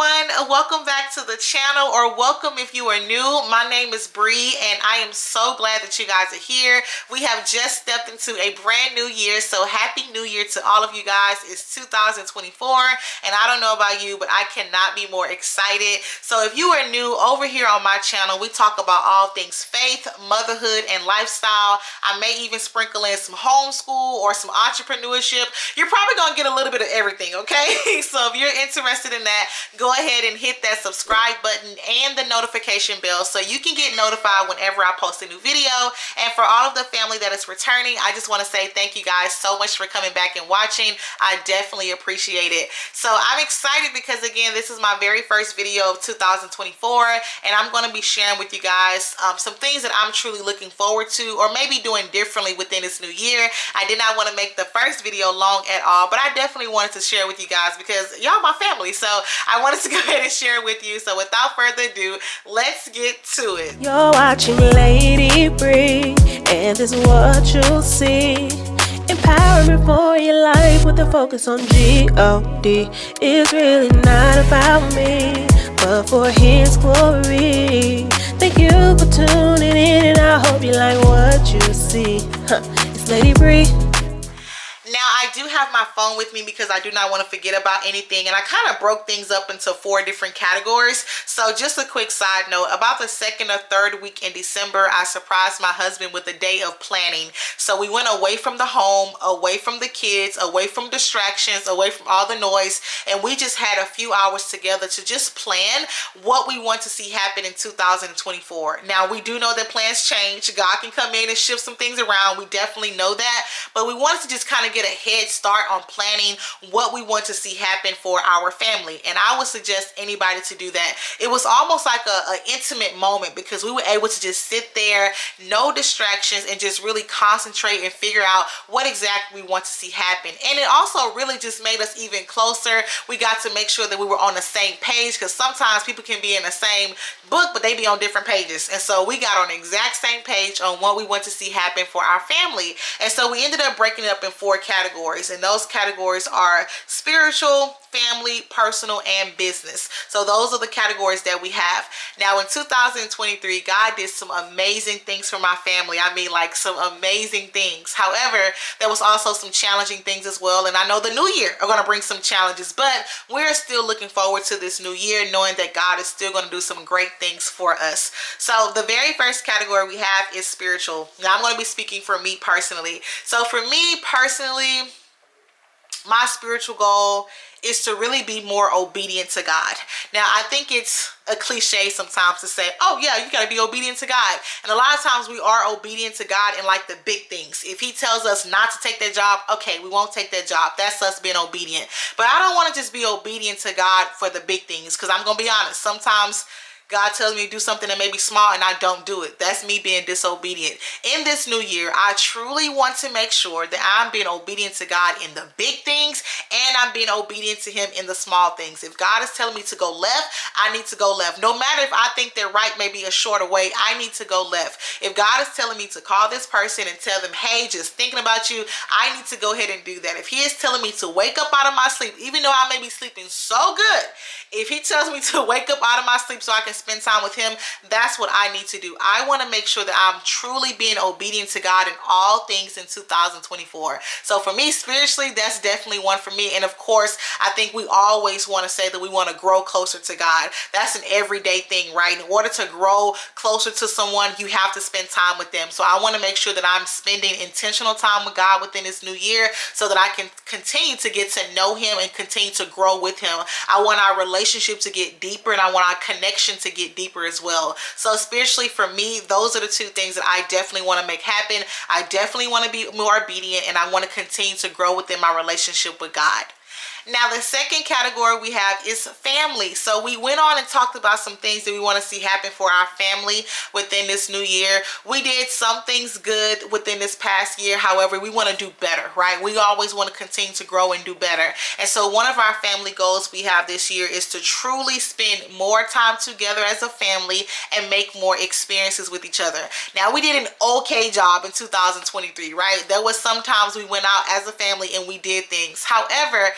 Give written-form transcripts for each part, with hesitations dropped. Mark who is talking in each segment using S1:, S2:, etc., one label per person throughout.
S1: everyone, welcome back to the channel, or welcome if you are new. My name is Brii and I am so glad that you guys are here. We have just stepped into a brand new year, so happy new year to all of you guys. It's 2024 and I don't know about you, but I cannot be more excited. So if you are new over here on my channel, we talk about all things faith, motherhood, and lifestyle. I may even sprinkle in some homeschool or some entrepreneurship. You're probably gonna get a little bit of everything, okay? So if you're interested in that, go ahead and hit that subscribe button and the notification bell so you can get notified whenever I post a new video. And for all of the family that is returning, I just want to say thank you guys so much for coming back and watching. I definitely appreciate it. So I'm excited because, again, this is my very first video of 2024, and I'm going to be sharing with you guys some things that I'm truly looking forward to, or maybe doing differently within this new year. I did not want to make the first video long at all, but I definitely wanted to share with you guys because y'all my family, so I wanted to go ahead and share with you. So without further ado, let's get to it.
S2: You're watching Lady Brii, and this is what you'll see. Empowerment for your life with a focus on G-O-D. It's really not about me, but for His glory. Thank you for tuning in, and I hope you like what you see. It's Lady Brii.
S1: Now, I do have my phone with me because I do not want to forget about anything, and I kind of broke things up into 4 different categories. So just a quick side note, about the 2nd or 3rd week in December, I surprised my husband with a day of planning. So we went away from the home, away from the kids, away from distractions, away from all the noise, and we just had a few hours together to just plan what we want to see happen in 2024. Now, we do know that plans change. God can come in and shift some things around. We definitely know that, but we wanted to just kind of get a head start on planning what we want to see happen for our family, and I would suggest anybody to do that. It was almost like an intimate moment because we were able to just sit there, no distractions, and just really concentrate and figure out what exactly we want to see happen. And it also really just made us even closer. We got to make sure that we were on the same page, because sometimes people can be in the same book but they be on different pages, and so we got on the exact same page on what we want to see happen for our family. And so we ended up breaking it up in 4 categories, and those categories are spiritual, family, personal, and business. So those are the categories that we have. Now in 2023, God did some amazing things for my family. I mean, like, some amazing things. However, there was also some challenging things as well, and I know the new year are going to bring some challenges, but we're still looking forward to this new year, knowing that God is still going to do some great things for us. So the very first category we have is spiritual. Now I'm going to be speaking for me personally. So for me personally, my spiritual goal is to really be more obedient to God. Now, I think it's a cliche sometimes to say, oh yeah, you got to be obedient to God. And a lot of times we are obedient to God in like the big things. If He tells us not to take that job, okay, we won't take that job. That's us being obedient. But I don't want to just be obedient to God for the big things, because I'm going to be honest, sometimes God tells me to do something that may be small and I don't do it. That's me being disobedient. In this new year, I truly want to make sure that I'm being obedient to God in the big things, and I'm being obedient to Him in the small things. If God is telling me to go left, I need to go left. No matter if I think that right may be a shorter way, I need to go left. If God is telling me to call this person and tell them, hey, just thinking about you, I need to go ahead and do that. If He is telling me to wake up out of my sleep, even though I may be sleeping so good, if He tells me to wake up out of my sleep so I can spend time with Him, that's what I need to do. I want to make sure that I'm truly being obedient to God in all things in 2024. So for me, spiritually, that's definitely one for me. And of course, I think we always want to say that we want to grow closer to God. That's an everyday thing, right? In order to grow closer to someone, you have to spend time with them. So I want to make sure that I'm spending intentional time with God within this new year so that I can continue to get to know Him and continue to grow with Him. I want our relationship to get deeper, and I want our connection to get deeper as well. So spiritually, for me, those are the 2 things that I definitely want to make happen. I definitely want to be more obedient, and I want to continue to grow within my relationship with God. Now, the second category we have is family. So we went on and talked about some things that we want to see happen for our family within this new year. We did some things good within this past year. However, we want to do better, right? We always want to continue to grow and do better. And so one of our family goals we have this year is to truly spend more time together as a family and make more experiences with each other. Now, we did an okay job in 2023, right? There was sometimes we went out as a family and we did things. However,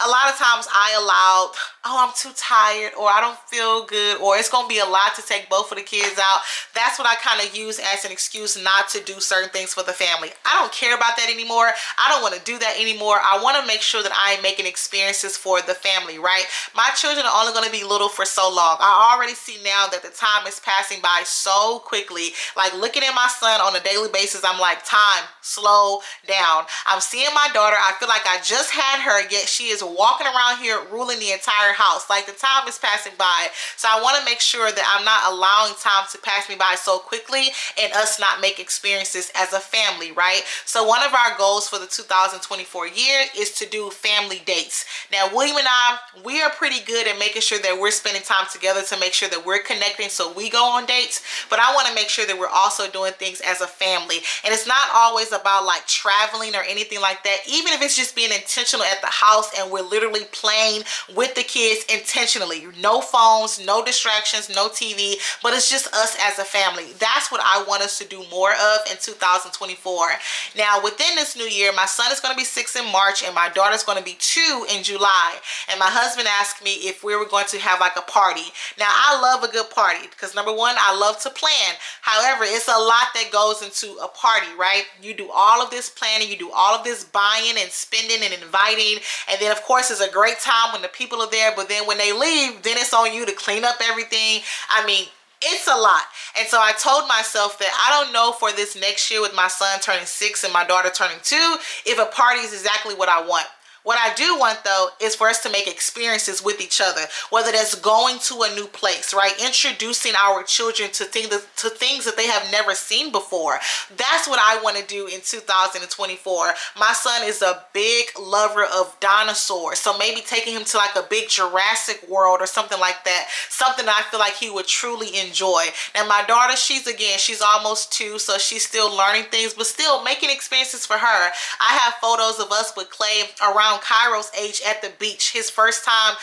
S1: a lot of times I allowed, oh, I'm too tired, or I don't feel good, or it's going to be a lot to take both of the kids out. That's what I kind of use as an excuse not to do certain things for the family. I don't care about that anymore. I don't want to do that anymore. I want to make sure that I am making experiences for the family, right? My children are only going to be little for so long. I already see now that the time is passing by so quickly. Like looking at my son on a daily basis, I'm like, time, slow down. I'm seeing my daughter. I feel like I just had her, yet she is walking around here ruling the entire house. Like the time is passing by. So I want to make sure that I'm not allowing time to pass me by so quickly and us not make experiences as a family, right? So one of our goals for the 2024 year is to do family dates. Now, William and I, we are pretty good at making sure that we're spending time together to make sure that we're connecting so we go on dates, but I want to make sure that we're also doing things as a family. And it's not always about like traveling or anything like that. Even if it's just being intentional at the house and we're literally playing with the kids intentionally. No phones, no distractions, no TV, but it's just us as a family. That's what I want us to do more of in 2024. Now, within this new year, my son is going to be 6 in March and my daughter's going to be 2 in July. And my husband asked me if we were going to have like a party. Now, I love a good party because number one, I love to plan. However, it's a lot that goes into a party, right? You do all of this planning, you do all of this buying and spending and inviting. And then of course, it's a great time when the people are there, but then when they leave, then it's on you to clean up everything. I mean, it's a lot. And so I told myself that I don't know for this next year with my son turning 6 and my daughter turning 2, if a party is exactly what I want. What I do want though is for us to make experiences with each other, whether that's going to a new place, right? Introducing our children to things that they have never seen before. That's what I want to do in 2024. My son is a big lover of dinosaurs, so maybe taking him to like a big Jurassic World or something like that, something that I feel like he would truly enjoy. And my daughter, she's almost 2, so she's still learning things, but still making experiences for her. I have photos of us with Clay around Cairo's age at the beach, his first time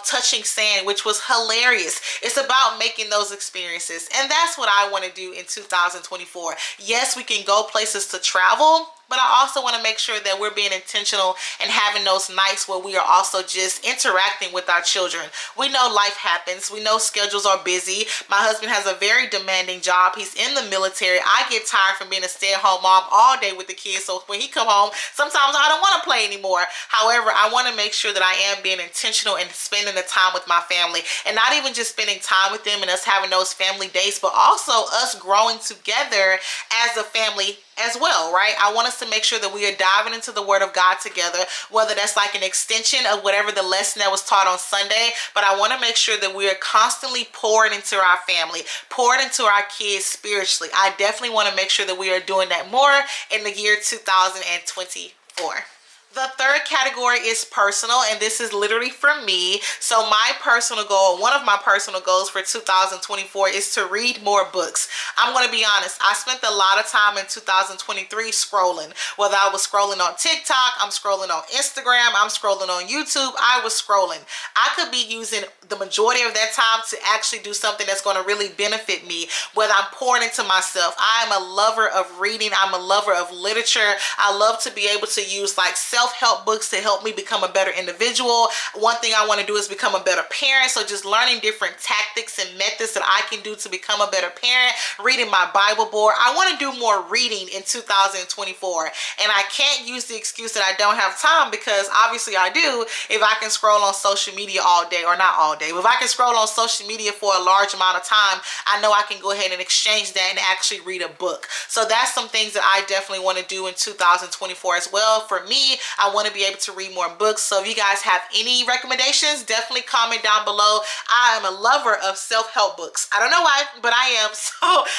S1: touching sand, which was hilarious. It's about making those experiences, and that's what I want to do in 2024. Yes, we can go places to travel, but I also want to make sure that we're being intentional and having those nights where we are also just interacting with our children. We know life happens. We know schedules are busy. My husband has a very demanding job. He's in the military. I get tired from being a stay-at-home mom all day with the kids. So when he come home, sometimes I don't want to play anymore. However, I want to make sure that I am being intentional and spending the time with my family, and not even just spending time with them and us having those family dates, but also us growing together as a family as well, right? I want us to make sure that we are diving into the Word of God together, whether that's like an extension of whatever the lesson that was taught on Sunday, but I want to make sure that we are constantly pouring into our family, pouring into our kids spiritually. I definitely want to make sure that we are doing that more in the year 2024. The third category is personal, and this is literally for me. So my personal goal, one of my personal goals for 2024 is to read more books. I'm going to be honest, I spent a lot of time in 2023 scrolling. Whether I was scrolling on TikTok, I'm scrolling on Instagram, I'm scrolling on YouTube, I was scrolling. I could be using the majority of that time to actually do something that's going to really benefit me, whether I'm pouring into myself. I am a lover of reading. I'm a lover of literature. I love to be able to use like self-help books to help me become a better individual. One thing I want to do is become a better parent. So just learning different tactics and methods that I can do to become a better parent, reading my Bible board. I want to do more reading in 2024. And I can't use the excuse that I don't have time, because obviously I do if I can scroll on social media all day, or not all day. If I can scroll on social media for a large amount of time, I know I can go ahead and exchange that and actually read a book. So that's some things that I definitely want to do in 2024 as well. For me, I want to be able to read more books. So if you guys have any recommendations, definitely comment down below. I am a lover of self-help books. I don't know why, but I am. So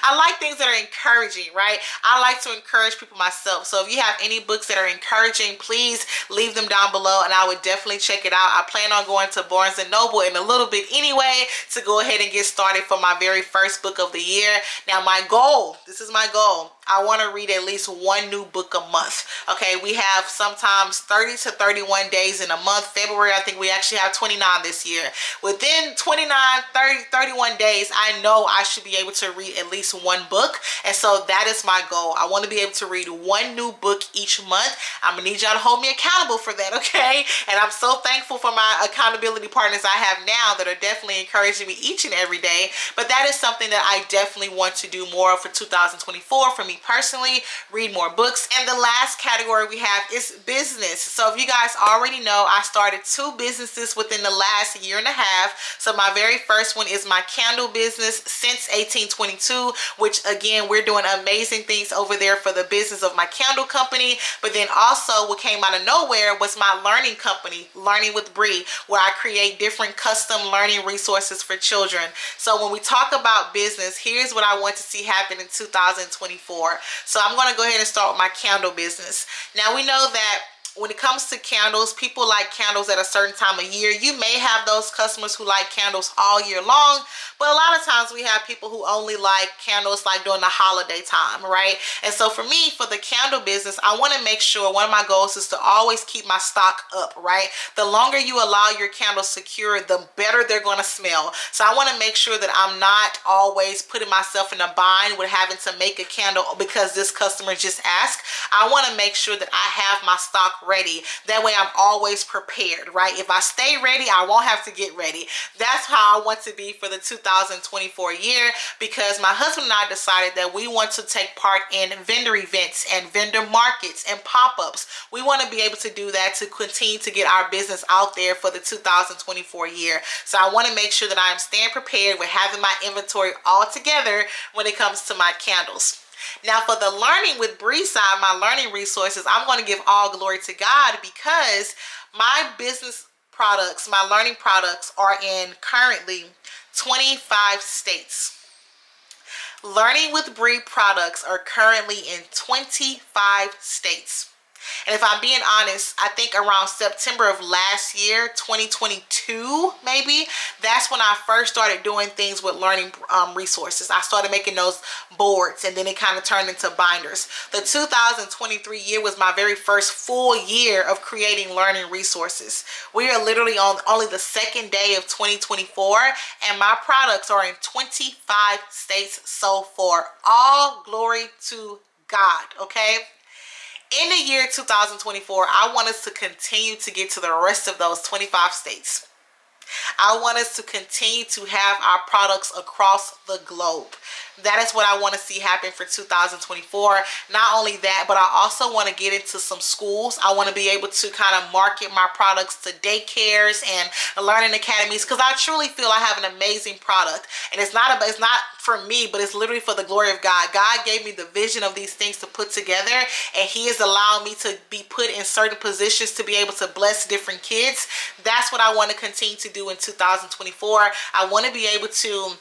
S1: I like things that are encouraging, right? I like to encourage people myself. So if you have any books that are encouraging, please leave them down below and I would definitely check it out. I plan on going to Barnes & Noble in a little bit anyway to go ahead and get started for my very first book of the year. Now my goal, this is my goal. I want to read at least one new book a month. Okay, we have sometimes 30 to 31 days in a month. February, I think we actually have 29 this year. Within 29, 30, 31 days, I know I should be able to read at least one book. And so that is my goal. I want to be able to read one new book each month. I'm going to need y'all to hold me accountable for that, okay? And I'm so thankful for my accountability partners I have now that are definitely encouraging me each and every day. But that is something that I definitely want to do more of for 2024 for me personally, read more books. And the last category we have is business. So if you guys already know, I started 2 businesses within the last year and a half. So my very first one is my candle business since 1822, which again, we're doing amazing things over there for the business of my candle company. But then also what came out of nowhere was my learning company, Learning with Brii, where I create different custom learning resources for children. So when we talk about business, here's what I want to see happen in 2024. So I'm going to go ahead and start with my candle business. Now we know that when it comes to candles, people like candles at a certain time of year. You may have those customers who like candles all year long, but a lot of times we have people who only like candles like during the holiday time, right? And so for me, for the candle business, I want to make sure one of my goals is to always keep my stock up, right? The longer you allow your candles secure, the better they're going to smell. So I want to make sure that I'm not always putting myself in a bind with having to make a candle because this customer just asked. I want to make sure that I have my stock ready. That way I'm always prepared, right? If I stay ready, I won't have to get ready. That's how I want to be for the 2024 year, because my husband and I decided that we want to take part in vendor events and vendor markets and pop-ups. We want to be able to do that to continue to get our business out there for the 2024 year. So I want to make sure that I am staying prepared with having my inventory all together when it comes to my candles. Now for the Learning with Brii side, my learning resources, I'm going to give all glory to God because my business products, my learning products are in currently 25 states. Learning with Brii products are currently in 25 states. And if I'm being honest, I think around September of last year, 2022, maybe, that's when I first started doing things with learning resources. I started making those boards, and then it kind of turned into binders. The 2023 year was my very first full year of creating learning resources. We are literally on only the second day of 2024, and my products are in 25 states so far. All glory to God, okay? In the year 2024, I want us to continue to get to the rest of those 25 states. I want us to continue to have our products across the globe. That is what I want to see happen for 2024. Not only that, but I also want to get into some schools. I want to be able to kind of market my products to daycares and learning academies, because I truly feel I have an amazing product. And it's not for me, but it's literally for the glory of God. God gave me the vision of these things to put together, and He is allowing me to be put in certain positions to be able to bless different kids. That's what I want to continue to do in 2024. I want to be able to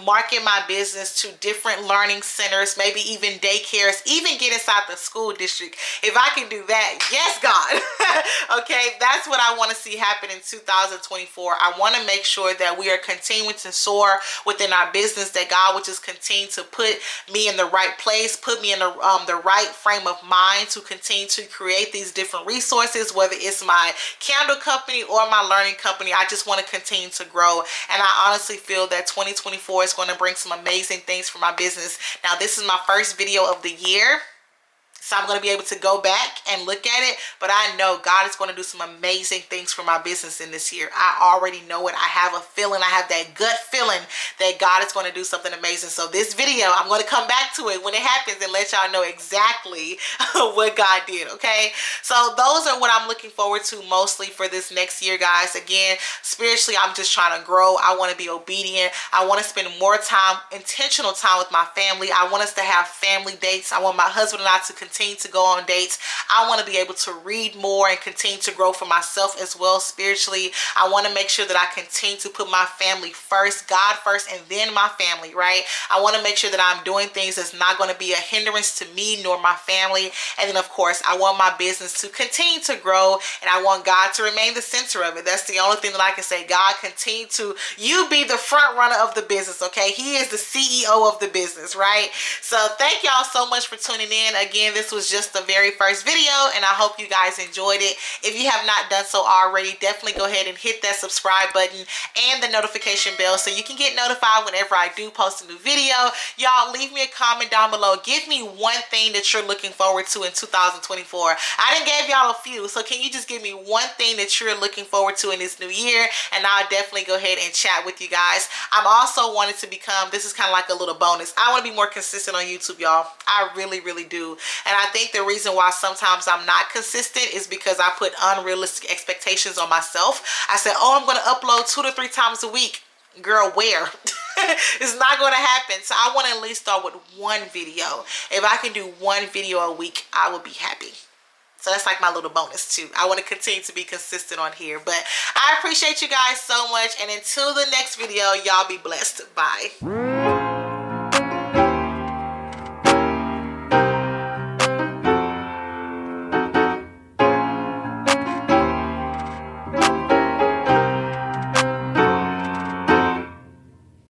S1: market my business to different learning centers, maybe even daycares, even get inside the school district. If I can do that, yes, God. Okay, that's what I want to see happen in 2024. I want to make sure that we are continuing to soar within our business, that God would just continue to put me in the right place, put me in the right frame of mind to continue to create these different resources, whether it's my candle company or my learning company. I just want to continue to grow, and I honestly feel that 2024 is going to bring some amazing things for my business. Now, this is my first video of the year, so I'm going to be able to go back and look at it, but I know God is going to do some amazing things for my business in this year. I already know it. I have a feeling, I have that gut feeling that God is going to do something amazing. So this video, I'm going to come back to it when it happens and let y'all know exactly what God did, okay? So those are what I'm looking forward to mostly for this next year, guys. Again, spiritually, I'm just trying to grow. I want to be obedient. I want to spend more time, intentional time with my family. I want us to have family dates. I want my husband and I to continue continue to go on dates. I want to be able to read more and continue to grow for myself as well spiritually. I want to make sure that I continue to put my family first, God first, and then my family, right? I want to make sure that I'm doing things that's not going to be a hindrance to me nor my family. And then of course, I want my business to continue to grow, and I want God to remain the center of it. That's the only thing that I can say. God, continue to, you be the front runner of the business, okay? He is the CEO of the business, right? So thank y'all so much for tuning in. Again, this was just the very first video, and I hope you guys enjoyed it. If you have not done so already, definitely go ahead and hit that subscribe button and the notification bell so you can get notified whenever I do post a new video. Y'all leave me a comment down below. Give me one thing that you're looking forward to in 2024. I done gave y'all a few, so can you just give me one thing that you're looking forward to in this new year, and I'll definitely go ahead and chat with you guys. I'm also wanting to become, this is kind of like a little bonus, I want to be more consistent on YouTube, y'all. I really do. And I think the reason why sometimes I'm not consistent is because I put unrealistic expectations on myself. I said, oh, I'm going to upload 2 to 3 times a week. Girl, where? It's not going to happen. So I want to at least start with one video. If I can do one video a week, I will be happy. So that's like my little bonus too. I want to continue to be consistent on here. But I appreciate you guys so much. And until the next video, y'all be blessed. Bye.